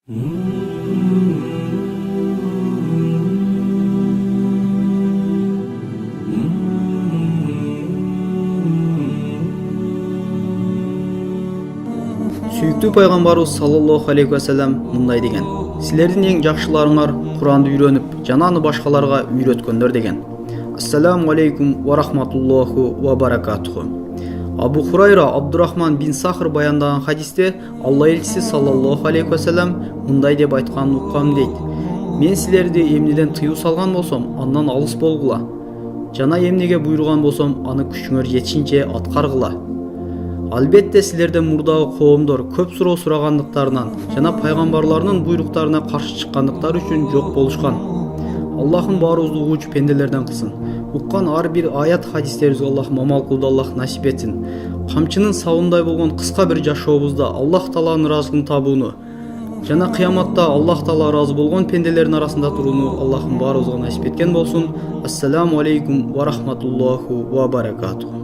Сүйіктүү пайгамбарыбыз саллаллаху алейхи вассалам мындай деген: силердин эң жакшыларыңар Куранды үйрөнүп, жана аны башкаларга үйрөткөндөр деген. Ассаламу алейкум ва рахматуллаху ва баракатуху. Абу Хурайра Абдурахман бин Сахр баяндаган хадисте Алла элчиси саллаллаху алейхи вассалам мындай деп айтканын уккам дейт: мен силерди эмнеден тыюу салган болсом, андан алыс болгула, жана эмнеге буйруган болсом, аны күчүңөр жетишинче аткаргыла. Албетте силерден мурдагы коомдор көп суроо сурагандыктарынан жана пайгамбарларынын буйруктарына каршы чыккандыктары үчүн жок болушкан. Аллахым баарыбызды угуучу пенделерден кылсын. Уккан ар бир аят хадистерибизге Аллах мамал кылууду Аллах насип этсин. Камчынын сабындай болгон кыска бир жашообузда Аллах Тааланын ыраазылыгын табууну жана кыяматта Аллах Таала ыраазы болгон пенделердин арасында турууну Аллахым баарыбызга насип эткен болсун. Ассаламу алейкум ва рахматуллаху ва баракатуху.